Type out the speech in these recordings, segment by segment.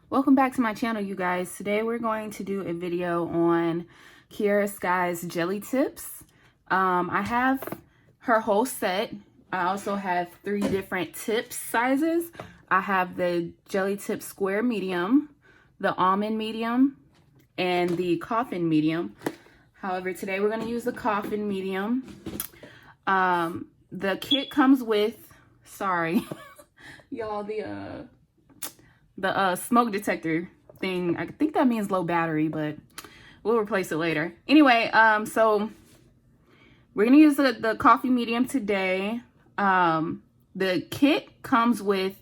Welcome back to my channel, you guys. Today we're going to do a video on Kiara Sky's jelly tips. I have her whole set. I also have 3 different tip sizes. I have the jelly tip square medium, the almond medium, and the coffin medium. However, today we're going to use the coffin medium. The kit comes with, sorry, y'all, the smoke detector thing. I think that means low battery, but we'll replace it later. Anyway, so we're gonna use the coffee medium today. The kit comes with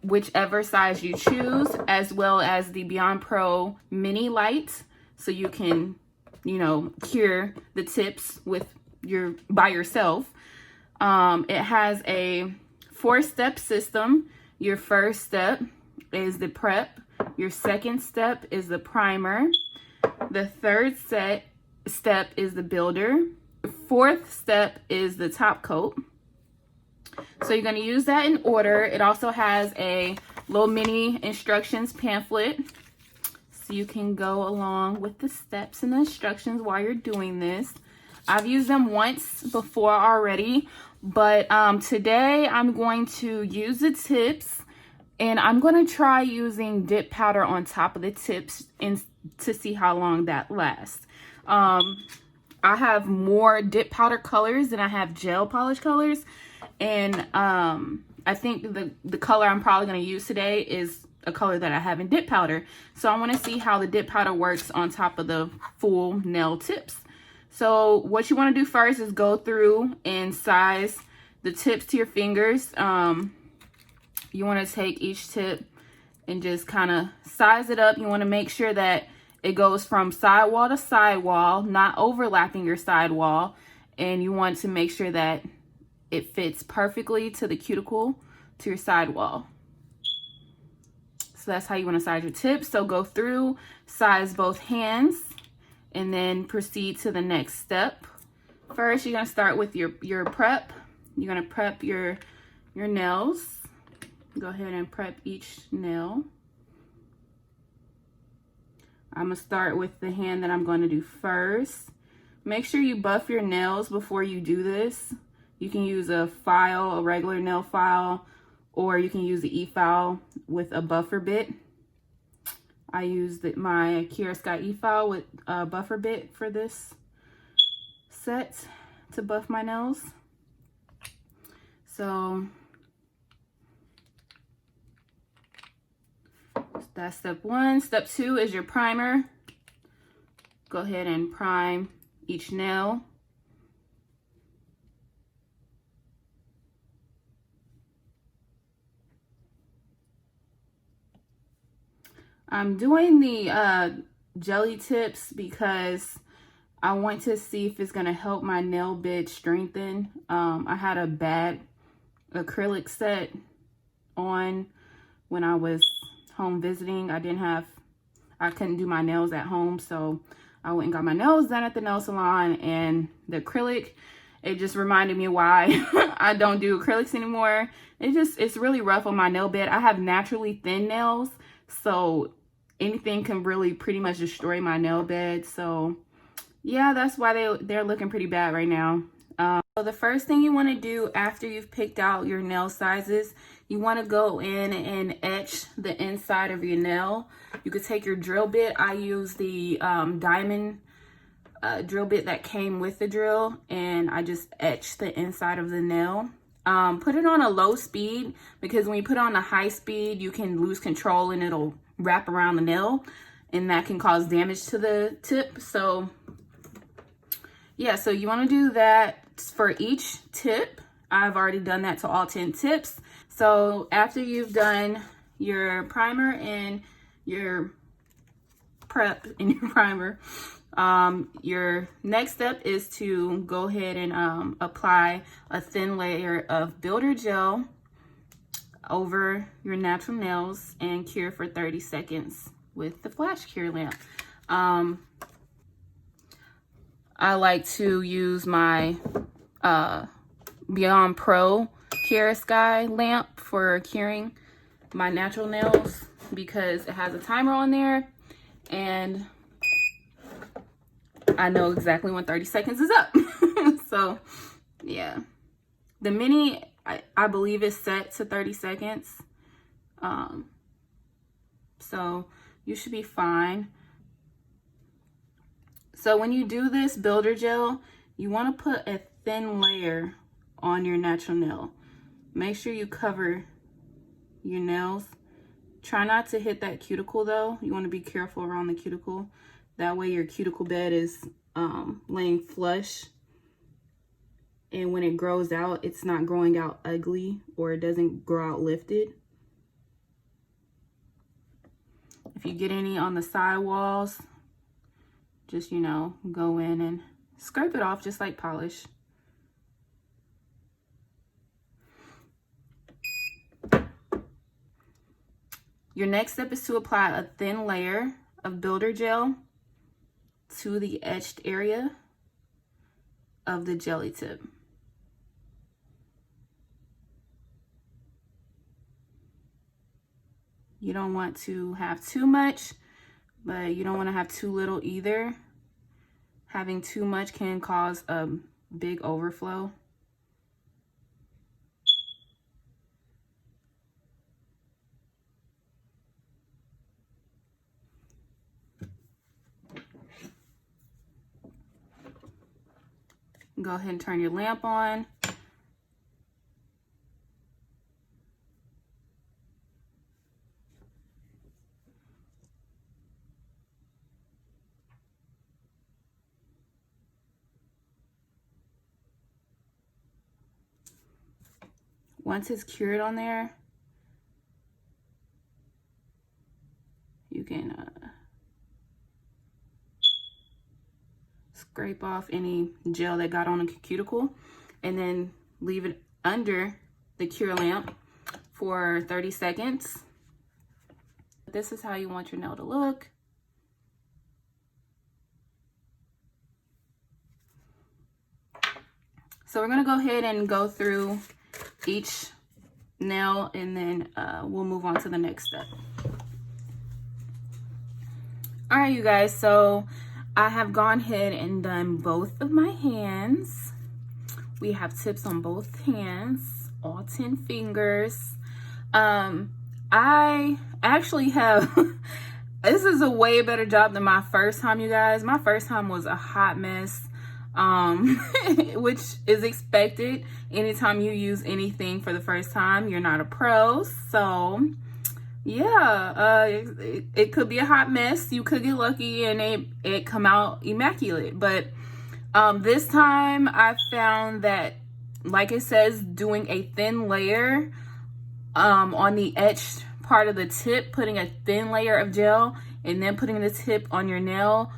whichever size you choose, as well as the Beyond Pro mini light, so you can, cure the tips by yourself. It has a 4-step system. Your first step is the prep. Your second step is the primer. The third step is the builder. The fourth step is the top coat. So you're going to use that in order. It also has a little mini instructions pamphlet, so you can go along with the steps and the instructions while you're doing this. I've used them once before already, but today I'm going to use the tips. And I'm going to try using dip powder on top of the tips to see how long that lasts. I have more dip powder colors than I have gel polish colors. And I think the color I'm probably going to use today is a color that I have in dip powder. So I want to see how the dip powder works on top of the full nail tips. So what you want to do first is go through and size the tips to your fingers. You want to take each tip and just kind of size it up. You want to make sure that it goes from sidewall to sidewall, not overlapping your sidewall. And you want to make sure that it fits perfectly to the cuticle, to your sidewall. So that's how you want to size your tips. So go through, size both hands, and then proceed to the next step. First, you're going to start with your prep. You're going to prep your nails. Go ahead and prep each nail. I'm going to start with the hand that I'm going to do first. Make sure you buff your nails before you do this. You can use a file, a regular nail file, or you can use the e-file with a buffer bit. I used my Kiara Sky e-file with a buffer bit for this set to buff my nails. So that's step 1. Step 2 is your primer. Go ahead and prime each nail. I'm doing the jelly tips because I want to see if it's going to help my nail bed strengthen. I had a bad acrylic set on when I was home visiting. I couldn't do my nails at home, so I went and got my nails done at the nail salon, and the acrylic, it just reminded me why I don't do acrylics anymore. It's really rough on my nail bed. I have naturally thin nails, so anything can really pretty much destroy my nail bed. So yeah, that's why they're looking pretty bad right now. So the first thing you want to do after you've picked out your nail sizes, you want to go in and etch the inside of your nail. You could take your drill bit. I use the diamond drill bit that came with the drill, and I just etch the inside of the nail. Put it on a low speed, because when you put it on a high speed, you can lose control and it'll wrap around the nail, and that can cause damage to the tip. So yeah, so you want to do that for each tip. I've already done that to all 10 tips. So after you've done your primer and your prep and your primer, your next step is to go ahead and apply a thin layer of builder gel over your natural nails and cure for 30 seconds with the flash cure lamp. I like to use my Beyond Pro Kiara Sky lamp for curing my natural nails. because it has a timer on there, and I know exactly when 30 seconds is up. So yeah, the mini, I believe is set to 30 seconds. So you should be fine. So when you do this builder gel, you want to put a thin layer on your natural nail. Make sure you cover your nails. Try not to hit that cuticle though. You want to be careful around the cuticle. That way your cuticle bed is laying flush. And when it grows out, it's not growing out ugly, or it doesn't grow out lifted. If you get any on the side walls, just, you know, go in and scrape it off just like polish. Your next step is to apply a thin layer of builder gel to the etched area of the jelly tip. You don't want to have too much, but you don't want to have too little either. Having too much can cause a big overflow. Go ahead and turn your lamp on. Once it's cured on there, you can scrape off any gel that got on the cuticle, and then leave it under the cure lamp for 30 seconds. This is how you want your nail to look. So we're gonna go ahead and go through each nail, and then we'll move on to the next step. All right, you guys, so I have gone ahead and done both of my hands. We have tips on both hands, all 10 fingers. I actually have, this is a way better job than my first time, you guys. My first time was a hot mess, which is expected. Anytime you use anything for the first time, you're not a pro. So yeah, it could be a hot mess. You could get lucky and it come out immaculate. But this time I found that, like it says, doing a thin layer on the etched part of the tip, putting a thin layer of gel and then putting the tip on your nail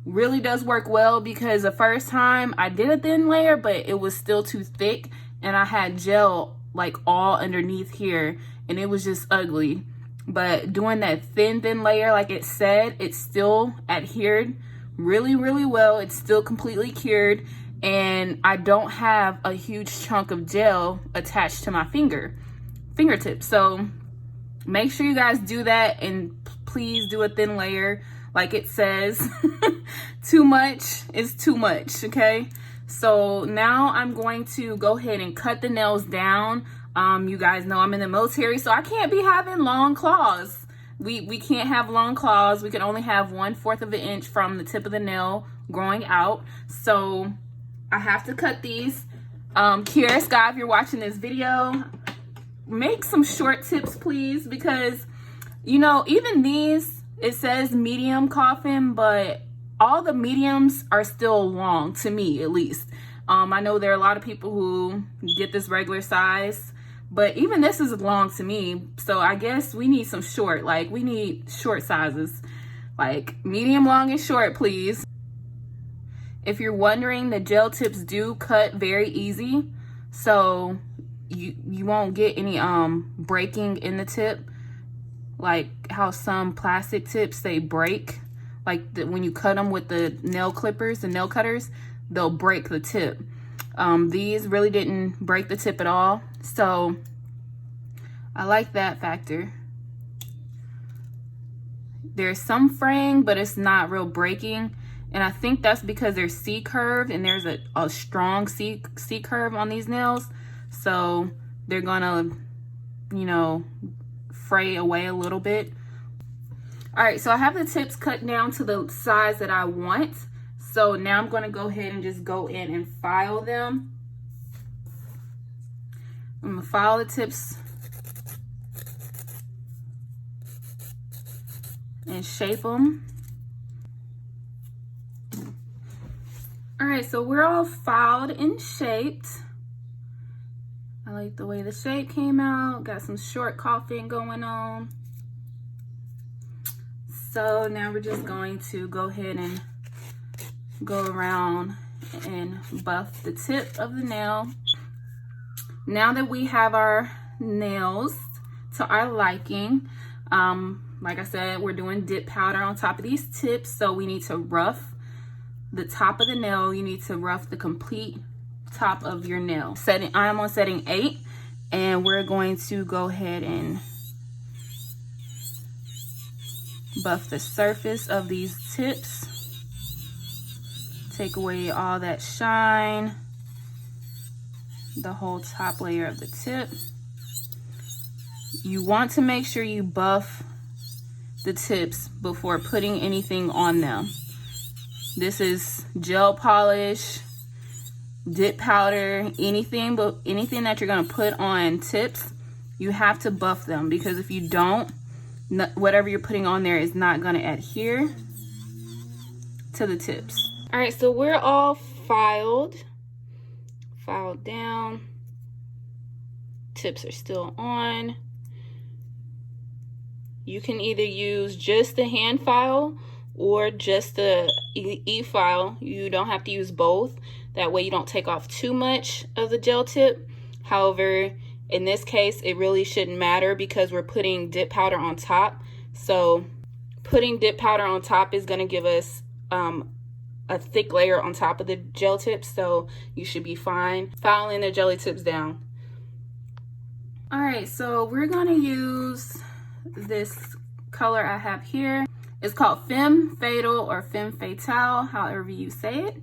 really does work well, because the first time I did a thin layer, but it was still too thick and I had gel like all underneath here and it was just ugly. But doing that thin layer, like it said, it still adhered really well. It's still completely cured, and I don't have a huge chunk of gel attached to my fingertip. So make sure you guys do that, and please do a thin layer like it says. Too much is too much, okay? So now I'm going to go ahead and cut the nails down. You guys know I'm in the military, so I can't be having long claws. We can't have long claws. We can only have 1/4 of an inch from the tip of the nail growing out. So I have to cut these. Kiara Sky, if you're watching this video, make some short tips, please, because, you know, even these, it says medium coffin, but all the mediums are still long, to me at least. I know there are a lot of people who get this regular size, but even this is long to me. So I guess we need some short, like we need short sizes, like medium, long, and short, please. If you're wondering, the gel tips do cut very easy, so you won't get any breaking in the tip, like how some plastic tips, they break. Like when you cut them with the nail clippers, the nail cutters, they'll break the tip. These really didn't break the tip at all, so I like that factor. there's some fraying, but it's not real breaking. And I think that's because they're C-curved, and there's a strong C-curve on these nails. So they're gonna, you know, fray away a little bit. All right, so I have the tips cut down to the size that I want. So now I'm gonna go ahead and just go in and file them. I'm gonna file the tips and shape them. All right, so we're all filed and shaped. I like the way the shape came out. Got some short coughing going on. So now we're just going to go ahead and go around and buff the tip of the nail. Now that we have our nails to our liking, like I said, we're doing dip powder on top of these tips, so we need to rough the top of the nail. You need to rough the complete top of your nail. I'm on setting 8, and we're going to go ahead and buff the surface of these tips. Take away all that shine, the whole top layer of the tip. You want to make sure you buff the tips before putting anything on them. This is gel polish, dip powder, anything that you're gonna put on tips, you have to buff them, because if you don't, whatever you're putting on there is not gonna adhere to the tips. All right, so we're all filed down. Tips are still on. You can either use just the hand file or just the e-file. You don't have to use both. That way you don't take off too much of the gel tip. However, in this case, it really shouldn't matter because we're putting dip powder on top. So putting dip powder on top is gonna give us a thick layer on top of the gel tips, so you should be fine filing the jelly tips down. All right, so we're gonna use this color I have here. It's called Femme Fatal or Femme Fatale, however you say it.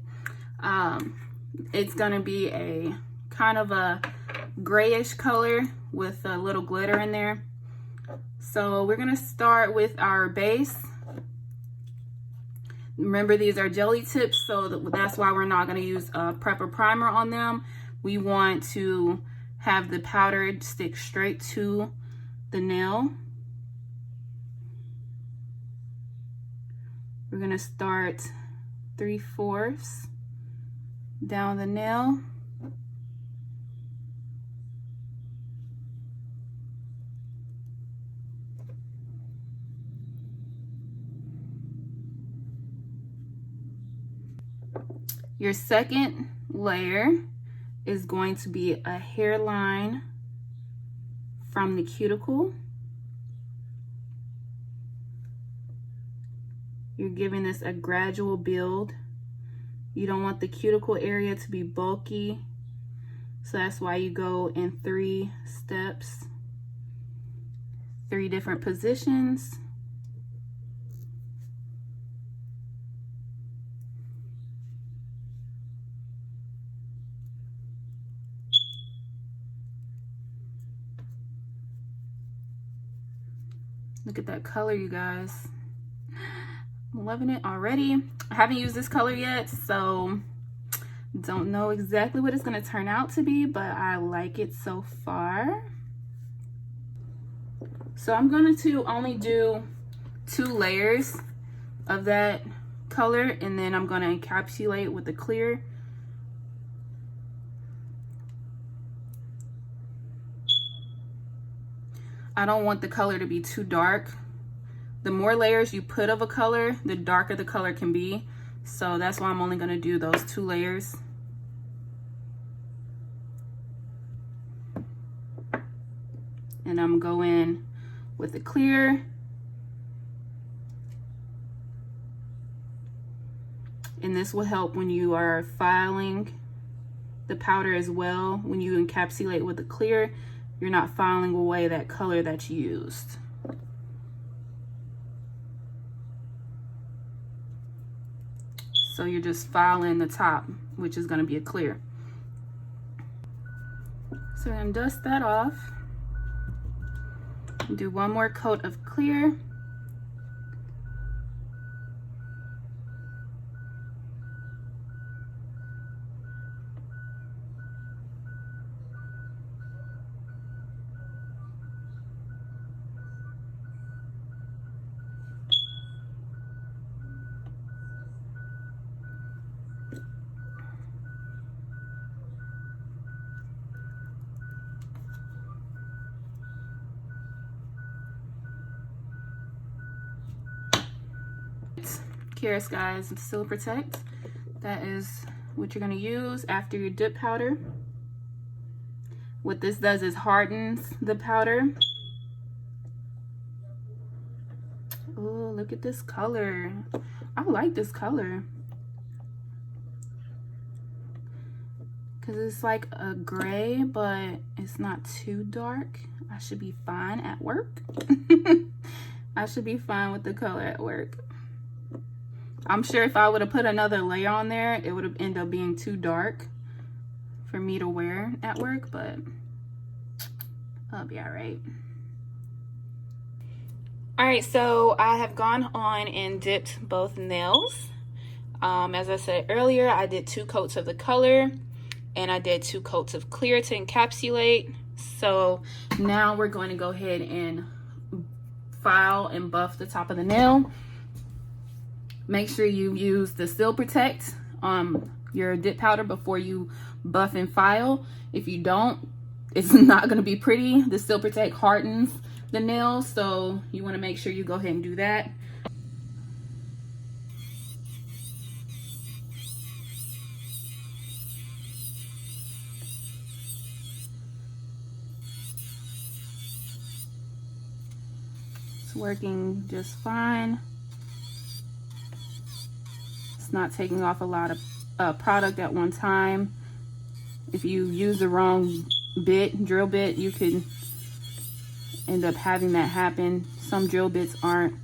It's gonna be a kind of a grayish color with a little glitter in there. So we're gonna start with our base. Remember, these are jelly tips, so that's why we're not gonna use a prepper primer on them. We want to have the powder stick straight to the nail. We're gonna start 3/4 down the nail. Your second layer is going to be a hairline from the cuticle. You're giving this a gradual build. You don't want the cuticle area to be bulky, so that's why you go in 3 steps, 3 different positions. Look at that color, you guys. I'm loving it already. I haven't used this color yet, so don't know exactly what it's gonna turn out to be, but I like it so far. So I'm going to only do 2 layers of that color, and then I'm gonna encapsulate with the clear. I don't want the color to be too dark. The more layers you put of a color, the darker the color can be. So that's why I'm only gonna do those 2 layers. And I'm gonna go in with the clear. And this will help when you are filing the powder as well. When you encapsulate with the clear, you're not filing away that color that you used. So you're just filing the top, which is going to be a clear. So we're going to dust that off. Do one more coat of clear. Kiara Sky's Still Protect. That is what you're going to use after your dip powder. What this does is hardens the powder. Oh, look at this color. I like this color. Because it's like a gray, but it's not too dark. I should be fine at work. I should be fine with the color at work. I'm sure if I would have put another layer on there, it would have ended up being too dark for me to wear at work, but I'll be all right. All right, so I have gone on and dipped both nails. As I said earlier, I did 2 coats of the color and I did 2 coats of clear to encapsulate. So now we're going to go ahead and file and buff the top of the nail. Make sure you use the Still Protect your dip powder before you buff and file. If you don't, it's not going to be pretty. The Still Protect hardens the nails, so you want to make sure you go ahead and do that. It's working just fine. Not taking off a lot of product at one time. If you use the wrong drill bit, you could end up having that happen. Some drill bits aren't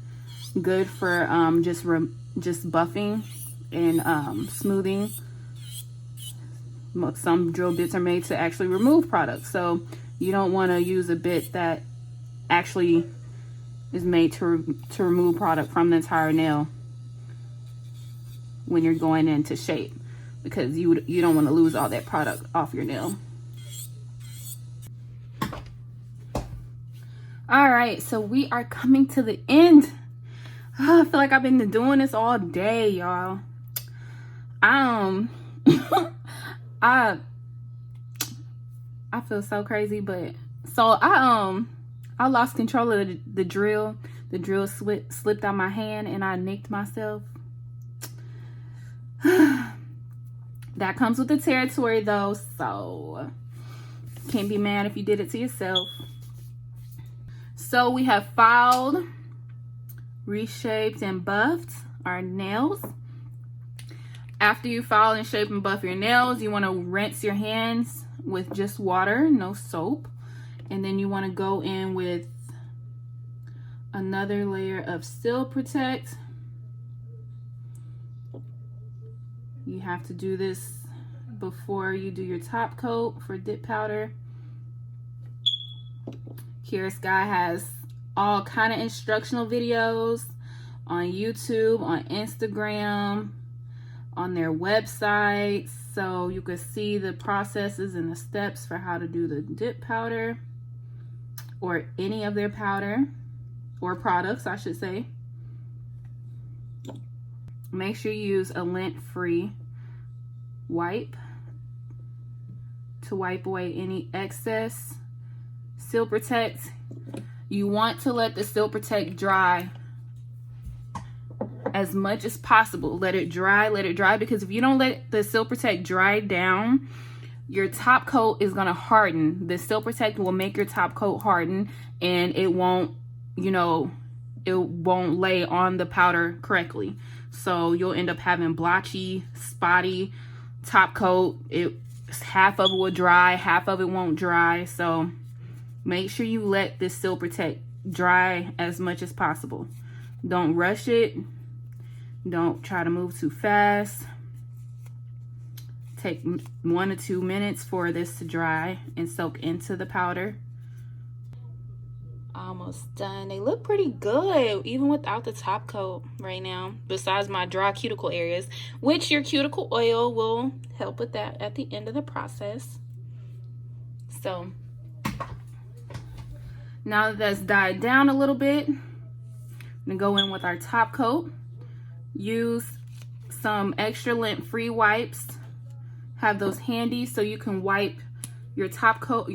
good for just buffing and smoothing. Some drill bits are made to actually remove product, so you don't want to use a bit that actually is made to remove product from the entire nail when you're going into shape, because you don't want to lose all that product off your nail. All right, so we are coming to the end. I feel like I've been doing this all day, y'all. I feel so crazy, but so I lost control of the drill. The drill slipped out my hand and I nicked myself. That comes with the territory though, so can't be mad if you did it to yourself. So we have filed, reshaped, and buffed our nails. After you file and shape and buff your nails, you want to rinse your hands with just water, no soap, and then you want to go in with another layer of Still Protect. You have to do this before you do your top coat for dip powder. Kiara Sky has all kind of instructional videos on YouTube, on Instagram, on their website, so you can see the processes and the steps for how to do the dip powder or any of their powder or products, I should say. Make sure you use a lint-free wipe to wipe away any excess. Still Protect, you want to let the Still Protect dry as much as possible. Let it dry, because if you don't let the Still Protect dry down, your top coat is going to harden. The Still Protect will make your top coat harden, and it won't, it won't lay on the powder correctly. So you'll end up having blotchy, spotty top coat. Half of it will dry, half of it won't dry. So make sure you let this Still Protect dry as much as possible. Don't rush it. Don't try to move too fast. take 1 to 2 minutes for this to dry and soak into the powder. Almost done. They look pretty good even without the top coat right now, besides my dry cuticle areas, which your cuticle oil will help with that at the end of the process. So now that that's died down a little bit, I'm gonna go in with our top coat. Use some extra lint free wipes. Have those handy so you can wipe your top coat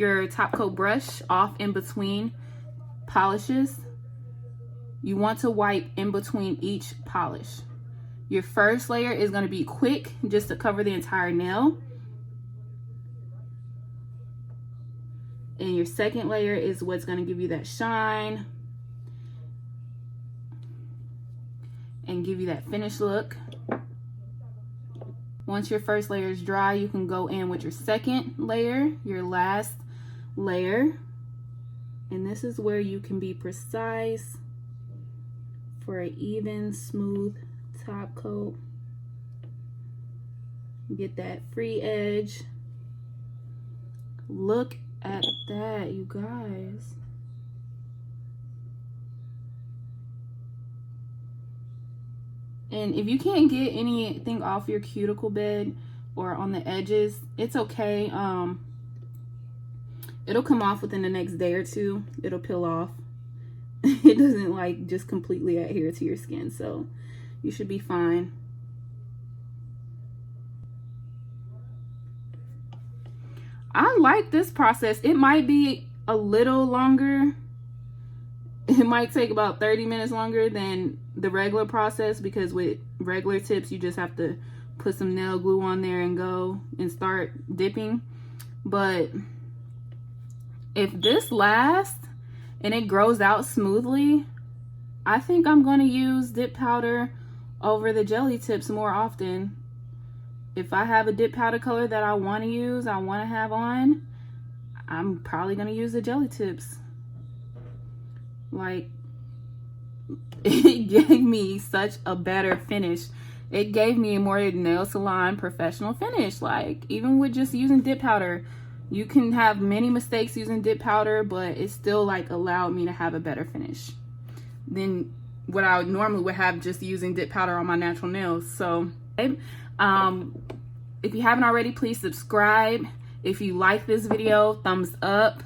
brush off in between polishes. You want to wipe in between each polish. Your first layer is going to be quick, just to cover the entire nail. And your second layer is what's going to give you that shine and give you that finished look. Once your first layer is dry, you can go in with your second layer, your last layer. And this is where you can be precise for an even, smooth top coat. Get that free edge. Look at that, you guys. And if you can't get anything off your cuticle bed or on the edges, it's okay. It'll come off within the next day or two. It'll peel off. It doesn't like just completely adhere to your skin, so you should be fine. I like this process. It might be a little longer. It might take about 30 minutes longer than the regular process, because with regular tips you just have to put some nail glue on there and go and start dipping. But if this lasts and it grows out smoothly, I think I'm going to use dip powder over the jelly tips more often. If I have a dip powder color that I want to use, I want to have on, I'm probably going to use the jelly tips. Like, it gave me such a better finish. It gave me a more nail salon professional finish. Like, even with just using dip powder, you can have many mistakes using dip powder, but it still like allowed me to have a better finish than what I normally would have just using dip powder on my natural nails. So if you haven't already, please subscribe. If you like this video, thumbs up.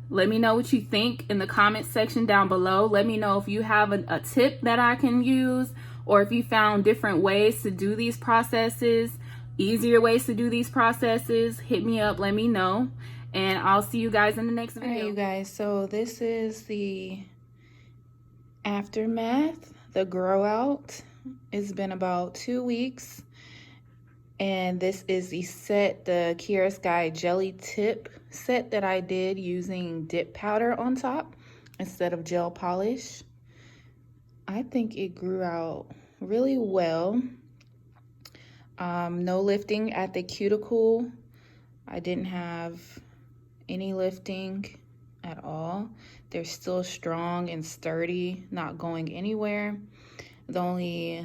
Let me know what you think in the comment section down below. Let me know if you have a tip that I can use, or if you found different ways to do these processes, easier ways to do these processes. Hit me up, let me know, and I'll see you guys in the next video. Alright, you guys, so this is the aftermath, the grow out. It's been about 2 weeks, and this is the set, the Kiara Sky jelly tip set that I did using dip powder on top instead of gel polish. I think it grew out really well. No lifting at the cuticle. I didn't have any lifting at all. They're still strong and sturdy, not going anywhere. The only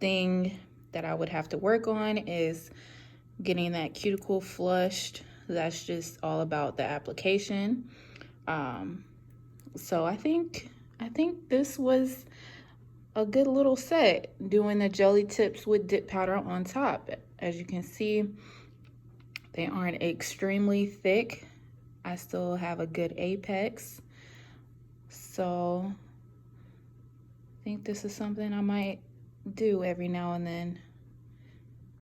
thing that I would have to work on is getting that cuticle flushed. That's just all about the application. So I think this was a good little set, doing the jelly tips with dip powder on top. As you can see, they aren't extremely thick. I still have a good apex. So I think this is something I might do every now and then.